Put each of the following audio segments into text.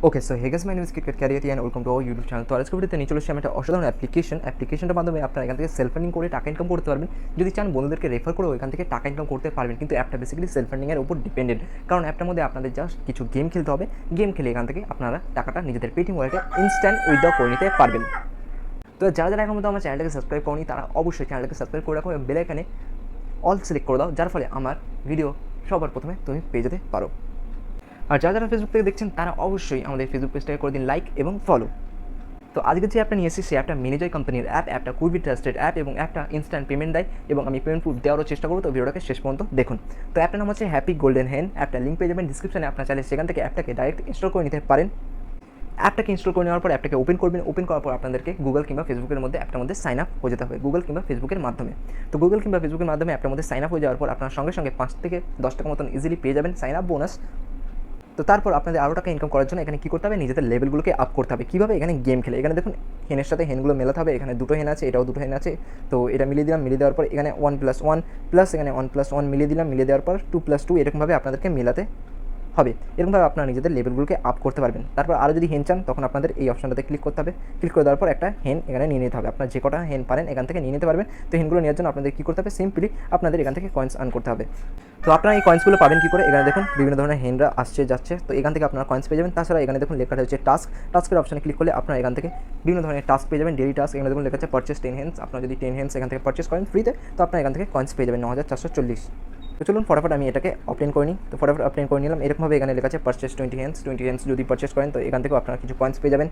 Okay, so hey guys, my name is cricket career and welcome to our YouTube channel. তো আজকে ভিডিওতে নিয়ে চলে এসেছি আমি একটা অসাধারণ অ্যাপ্লিকেশনটার মাধ্যমে আপনারা এখান থেকে সেলফ আর্নিং করে টাকা ইনকাম করতে পারবেন। যদি চান বন্ধুদেরকে রেফার করেও এখান থেকে টাকা ইনকাম করতে পারবেন, কিন্তু অ্যাপটা বেসিক্যালি সেলফ আর্নিংয়ের উপর ডিপেন্ডেন্ট। কারণ অ্যাপটার মধ্যে আপনাদের জাস্ট কিছু গেম খেলতে হবে, গেম খেলে এখান থেকে আপনারা টাকাটা নিজেদের পেটিএম ওয়ালেটে ইনস্ট্যান্ট উইথড্র করে নিতে পারবেন। তো যারা এখন মতো আমার চ্যানেলটাকে সাবস্ক্রাইব করনি তারা অবশ্যই চ্যানেলটাকে সাবস্ক্রাইব করে রাখো এবং বেল আইকনে অল সিলেক্ট করে দাও, যার ফলে আমার ভিডিও সবার প্রথমে তুমি পেয়ে যেতে পারো। আর যারা ফেসবুক থেকে দেখছেন তারা অবশ্যই আমাদের ফেসবুক পেজটাকে করে দিন লাইক এবং ফলো। তো আজকে যে অ্যাপটা নিয়ে এসেছি সেই অ্যাপটা মিনিজয় কোম্পানির অ্যাপটা খুবই ট্রাস্টেড অ্যাপ এবং অ্যাপটা ইনস্ট্যান্ট পেমেন্ট দেয় এবং আমি পেমেন্ট প্রুফ দেওয়ারও চেষ্টা করবো। তো ভিডিওটাকে শেষ পর্যন্ত দেখুন। তো অ্যাপটার নাম হচ্ছে হ্যাপি গোল্ডেন হেন। অ্যাপটা লিঙ্ক পেয়ে যাবেন ডিসক্রিপশনে, আপনার চাইলে সেখান থেকে অ্যাপটাকে ডাইরেক্ট ইনস্টল করে নিতে পারেন। অ্যাপটাকে ইনস্টল করে নেওয়ার পর অ্যাপটাকে ওপেন করবেন। ওপেন করার পর আপনাদেরকে গুগল কিংবা ফেসবুকের মধ্যে অ্যাপটার মধ্যে সাইন আপ হয়ে যেতে হবে, গুগল কিংবা ফেসবুকের মাধ্যমে। তো গুগল কিংবা ফেসবুকের মাধ্যমে অ্যাপটার মধ্যে সাইন আপ হয়ে যাওয়ার পর আপনার সঙ্গে সঙ্গে 5 থেকে 10 টাকা মতন ইজিলি পেয়ে যাবেন সাইন আপ বোনাস। তো তারপর আপনাদের আরও টাকা ইনকাম করার জন্য এখানে কী করতে হবে, নিজেদের লেভেলগুলোকে আপ করতে হবে। কীভাবে? এখানে গেম খেলে। এখানে দেখুন হেনের সাথে হেনগুলো মেলাতে হবে। এখানে দুটো হেন আছে, এটাও দুটো হেন আছে। তো এটা মিলিয়ে দিলাম, মিলিয়ে দেওয়ার পর এখানে 1+1 প্লাস এখানে 1+1 মিলিয়ে দিলাম, মিলিয়ে দেওয়ার পর 2+2 এরকমভাবে আপনাদেরকে মেলাতে হবে। এরকমভাবে আপনারা নিজেদের লেভেলগুলোকে আপ করতে পারবেন। তারপর আরও যদি হেন চান তখন আপনাদের এই অপশনটাতে ক্লিক করতে হবে। ক্লিক করে দেওয়ার পর একটা হেন এখানে নিয়ে নিতে হবে। আপনার যে কটা হেন পারেন এখান থেকে নিয়ে নিতে পারবেন। তো হেনগুলো নেওয়ার জন্য আপনাদের কী করতে হবে, সিম্পলি আপনাদের এখান থেকে কয়েন্স আর্ন করতে হবে। তো আপনারা এই কয়েন্সগুলো পাবেন কী করে? এখানে দেখুন বিভিন্ন ধরনের হেনরা আসছে যাচ্ছে, তো এখান থেকে আপনারা কয়েন্স পেয়ে যাবেন। তাছাড়া এখানে দেখুন লেখাটা হচ্ছে টাস্কের অপশনে ক্লিক করলে আপনারা এখান থেকে বিভিন্ন ধরনের টাস্ক পেয়ে যাবেন, ডেইলি টাস্ক। এখানে দেখুন লেখা আছে পারচেস 10 হেন্স। আপনারা যদি 10 হেন্স এখান থেকে পারচেস করেন ফ্রিতে, তো আপনারা এখান থেকে কয়েন্স পেয়ে যাবেন 9440। তো চলুন ফটাফট আমি এটাকে অপটেন করে নিই। তো ফটাফট অপটেন করে নিলাম। এরকমভাবে এখানে লেখা আছে পারচেস 20 হেন্স যদি পারচেস করেন তো এখান থেকেও আপনারা কিছু কয়েন্স পেয়ে যাবেন।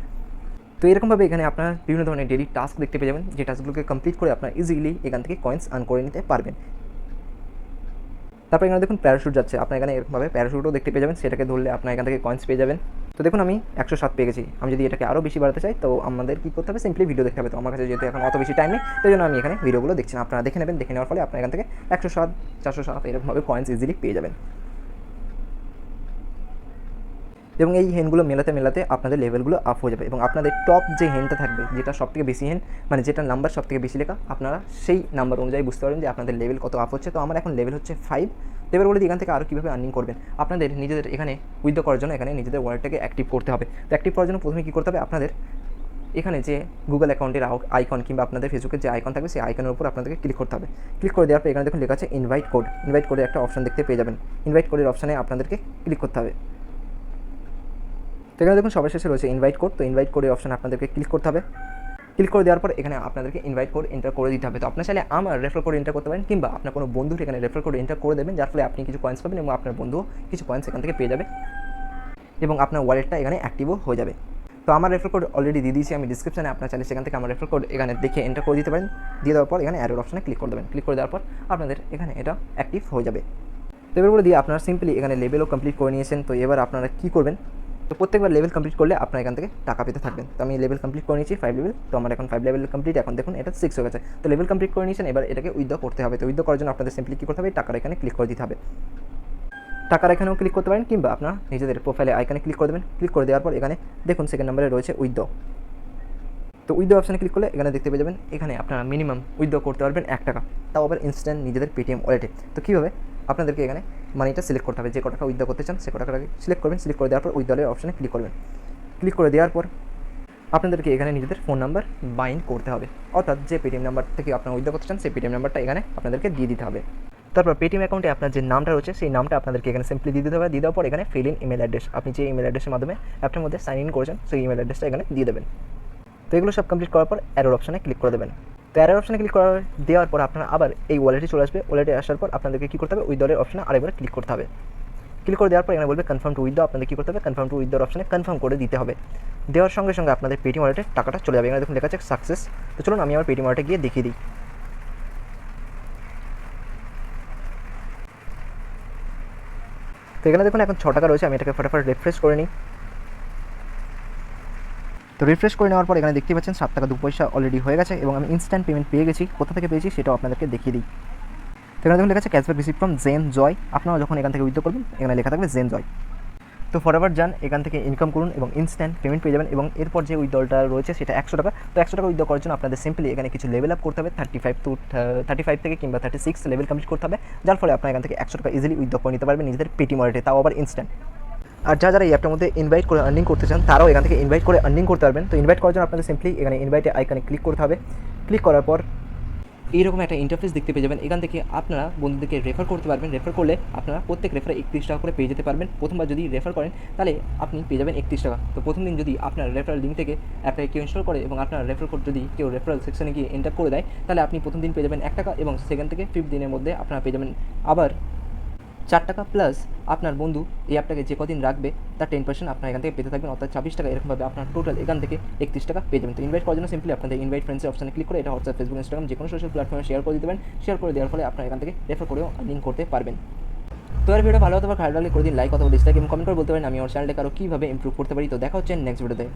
তো এরকমভাবে এখানে আপনারা বিভিন্ন ধরনের ডেইলি টাস্ক দেখতে পেয়ে যাবেন, যে টাস্কগুলোকে কমপ্লিট করে আপনারা ইজিলি এখান থেকে কয়েন্স আর্ন করে নিতে পারবেন। তারপর এখানে দেখুন প্যারাশুট যাচ্ছে, আপনার এখানে এরকমভাবে প্যারাশুটও দেখতে পেয়ে যাবেন, সেটাকে ধরলে আপনার এখান থেকে কয়েন্স পেয়ে যাবেন। তো দেখুন আমি 107 পেয়ে গেছি। আমি যদি এটাকে আরও বেশি বাড়াতে চাই তো আমাদের কী করতে হবে, সিম্পলি ভিডিও দেখতে হবে। তো আমার কাছে যেহেতু এখন অত বেশি টাইম নেই, সেই জন্য আমি এখানে ভিডিওগুলো দেখছি না। আপনারা দেখে নেবেন, দেখে নেওয়ার ফলে আপনার এখান থেকে 107, 407 এরকমভাবে কয়েন্স ইজিলি পেয়ে যাবেন। এবং এই হেনগুলো মেলাতে মেলাতে আপনাদের লেভেলগুলো আপ হয়ে যাবে এবং আপনাদের টপ যে হেনটা থাকবে, যেটা সবথেকে বেশি হেন, মানে যেটা নাম্বার সবথেকে বেশি লেখা, আপনারা সেই নাম্বার অনুযায়ী বুঝতে পারবেন যে আপনাদের লেভেল কত আপ হচ্ছে। তো আমার এখন লেভেল হচ্ছে 5। এবার বলে দিই এখান থেকে আরও কীভাবে আর্নিং করবেন। আপনাদের নিজেদের এখানে উইথড্র করার জন্য এখানে নিজেদের ওয়ালেটটাকে অ্যাক্টিভ করতে হবে। তো অ্যাক্টিভ করার জন্য প্রথমে কী করতে হবে, আপনাদের এখানে যে গুগল অ্যাকাউন্টের আইকন কিংবা আপনাদের ফেসবুকের যে আইকন থাকবে সেই আইকনের উপর আপনাদেরকে ক্লিক করতে হবে। ক্লিক করে দেওয়ার পর এখানে দেখুন লেখা আছে ইনভাইট কোডের একটা অপশন দেখতে পেয়ে যাবেন। ইনভাইট কোডের অপশানে আপনাদেরকে ক্লিক করতে হবে। তো এখানে দেখুন সবার শেষে রয়েছে ইনভাইট কোড। তো ইনভাইট কোডের অপশানে আপনাদেরকে ক্লিক করতে হবে। ক্লিক করে দেওয়ার পর এখানে আপনাদেরকে ইনভাইট কোড এন্টার করে দিতে হবে। তো আপনার চাইলে আমার রেফার কোড এন্টার করতে পারেন কিংবা আপনার কোনো বন্ধুর এখানে রেফার কোড এন্টার করে দেবেন, যার ফলে আপনি কিছু কয়েন্স পাবেন এবং আপনার বন্ধুও কিছু কয়েন্স এখান থেকে পেয়ে যাবে এবং আপনার ওয়ালেটটা এখানে অ্যাক্টিভও হয়ে যাবে। তো আমার রেফার কোড অলরেডি দিয়ে দিয়েছি আমি ডিসক্রিপশনে, আপনার চাইলে সেখান থেকে আমার রেফার কোড এখানে দেখে এন্টার করে দিতে পারেন। দিয়ে দেওয়ার পর এখানে অ্যারোর অপশনে ক্লিক করে দেবেন। ক্লিক করে দেওয়ার পর আপনাদের এখানে এটা অ্যাক্টিভ হয়ে যাবে। তো এবার বলে দিয়ে আপনারা সিম্পলি এখানে লেভেলও কমপ্লিট করে নিয়েছেন। তো এবার আপনারা কী করবেন, তো প্রত্যেকবার লেভেল কমপ্লিট করলে আপনার এখান থেকে টাকা পেতে থাকবেন। তো আমি লেভেল কমপ্লিট করে নিয়েছি 5 লেভেল। তো আমার এখন 5 লেভেল কমপ্লিট, এখন দেখুন এটা 6 হয়ে গেছে। তো লেভেল কমপ্লিট করে নিয়েছেন, এবার এটাকে উইথড্র করতে হবে। তো উইথড্র করার জন্য আপনাদের সিম্পলি কী করতে হবে, টাকার এখানে ক্লিক করে দিতে হবে। টাকার এখানেও ক্লিক করতে পারেন কিংবা আপনারা নিজেদের প্রোফাইলে আইকনে ক্লিক করে দেবেন। ক্লিক করে দেওয়ার পর এখানে দেখুন সেকেন্ড নম্বরে রয়েছে উইথড্র। তো উইথড্র অপশানে ক্লিক করলে এখানে দেখতে পেয়ে যাবেন এখানে আপনারা মিনিমাম উইথড্র করতে পারবেন 1 টাকা, তাও আবার ইনস্ট্যান্ট নিজেদের পেটিএম ওয়ালেটে। তো কীভাবে, আপনাদেরকে এখানে মানিটা সিলেক্ট করতে হবে, যে কত টাকা উইথড্র করতে চান সে কত টাকা সিলেক্ট করবেন। সিলেক্ট করে দেওয়ার পর উইথড্রলের অপশানে ক্লিক করবেন। ক্লিক করে দেওয়ার পর আপনাদেরকে এখানে নিজেদের ফোন নাম্বার বাইন্ড করতে হবে, অর্থাৎ যে পেটিএম নাম্বার থেকে আপনারা উইথড্র করতে চান সেই পেটিএম নাম্বারটা এখানে আপনাদেরকে দিয়ে দিতে হবে। তারপর পেটিএম অ্যাকাউন্টে আপনার যে নামটা রয়েছে সেই নামটা আপনাদেরকে এখানে সিম্পলি দিয়ে দিতে হবে। দিয়ে দেওয়ার পর এখানে ফিল ইন ইমেল অ্যাড্রেস, আপনি যে ইমেল অ্যাড্রেসের মাধ্যমে অ্যাপটার মধ্যে সাইন ইন করেছেন সেই ইমেল অ্যাড্রেসটা এখানে দিয়ে দেবেন। তো এগুলো সব কমপ্লিট করার পর অ্যারোর অপশানে ক্লিক করে দেবেন। তো অ্যারোর অপশানে ক্লিক দেওয়ার পর আপনারা আবার এই ওয়ালেটে চলে আসবে। ওয়ালেটে আসার পর আপনাদেরকে কী করতে হবে, উইথড্রলের অপশানে আরেকবার ক্লিক করতে হবে। ক্লিক করে দেওয়ার পর এখানে বলবে কনফার্ম টু উইথড্র। আপনাদের কী করতে হবে, কনফার্ম টু উইথড্র অপশানে কনফার্ম করে দিতে হবে। দেওয়ার সঙ্গে সঙ্গে আপনাদের পেটিএম ওয়ালেটে টাকাটা চলে যাবে। এখানে দেখুন লেখা আছে সাকসেস। তো চলুন আমি আমার পেটিএম ওয়ালেটে গিয়ে দেখিয়ে দিই। তো এখানে দেখুন এখন 6 টাকা রয়েছে, আমি এটাকে ফটাফট রিফ্রেশ করে নিই। তো রিফ্রেশ করে নেওয়ার পর এখানে দেখতে পাচ্ছেন 7 টাকা 2 পয়সা অলরেডি হয়ে গেছে এবং আমি ইনস্ট্যান্ট পেমেন্ট পেয়ে গেছি। কোথা থেকে পেয়েছি সেটাও আপনাদেরকে দেখিয়ে দিই। তো এখানে দেখুন লেখা আছে ক্যাশব্যাক রিসিভ ফ্রম জেন জয়। আপনারা যখন এখান থেকে উইথড্র করবেন এখানে লেখা থাকবে জেন জয়। তো ফটাফট যান এখান থেকে ইনকাম করুন এবং ইনস্ট্যান্ট পেমেন্ট পেয়ে যাবেন। এবং এরপর যে উইথড্রলটা রয়েছে সেটা 100 টাকা। তো 100 টাকা উইথড্র করার জন্য আপনাদের সিম্পলি এখানে কিছু লেভেল আপ করতে হবে, 35 থেকে কিংবা 36 লেভেল কমপ্লিট করতে হবে, যার ফলে আপনারা এখান থেকে 100 টাকা ইজিলি উইথড্র করে নিতে পারবেন নিজেদের পেটিএম ওয়ালেটে, তাও আবার ইনস্ট্যান্ট। আর যারা এই অ্যাপটার মধ্যে ইনভাইট করে আর্নিং করতে চান তারাও এখান থেকে ইনভাইট করে আর্নিং করতে পারবেন। তো ইনভাইট করার জন্য আপনাদের সিম্পলি এখানে ইনভাইটে আইকনে ক্লিক করতে হবে। ক্লিক করার পর এইরকম একটা ইন্টারফেস দেখতে পেয়ে যাবেন। এখান থেকে আপনারা বন্ধুদেরকে রেফার করতে পারবেন। রেফার করলে আপনারা প্রত্যেক রেফারে 31 টাকা করে পেয়ে যেতে পারবেন। প্রথমবার যদি রেফার করেন তাহলে আপনি পেয়ে যাবেন 31 টাকা। তো প্রথম দিন যদি আপনার রেফারেল লিঙ্ক থেকে অ্যাপটাকে কেউ ইনস্টল করে এবং আপনার রেফার কোড যদি কেউ রেফারেল সেকশনে গিয়ে এন্টার করে দেয় তাহলে আপনি প্রথম দিন পেয়ে যাবেন 1 টাকা এবং সেকেন্ড থেকে 5th দিনের মধ্যে আপনারা পেয়ে যাবেন আবার 4 টাকা, প্লাস আপনার বন্ধু এই অ্যাপটাকে যে কদিন রাখবে তার 10% আপনার এখান থেকে পেতে থাকবেন, অর্থাৎ 26 টাকা। এরকমভাবে আপনার টোটাল এখান থেকে 31 টাকা পেয়ে যাবেন। তো ইনভাইট করার জন্য সিম্পলি আপনাদের ইনভাইট ফ্রেন্ডসের অপশনে ক্লিক করে এটা হোয়াটসঅ্যাপ, ফেসবুক, ইনস্টাগ্রাম যে কোনো সোশ্যাল প্ল্যাটফর্মে শেয়ার করে দিতে পারেন। শেয়ার করে দেওয়ার ফলে আপনার এখান থেকে রেফার করেও আর্নিং করতে পারবেন। তো এর ভিডিও ভালো হতে পারে, খারাপ লাগলে করে দিন লাইক অথবা ডিসলাইক এবং কমেন্ট করে বলতে পারেন আমি আমার চ্যানেলটাকে আরও কীভাবে ইমপ্রুভ করতে পারি। তো দেখা হচ্ছে নেক্সট ভিডিওতে।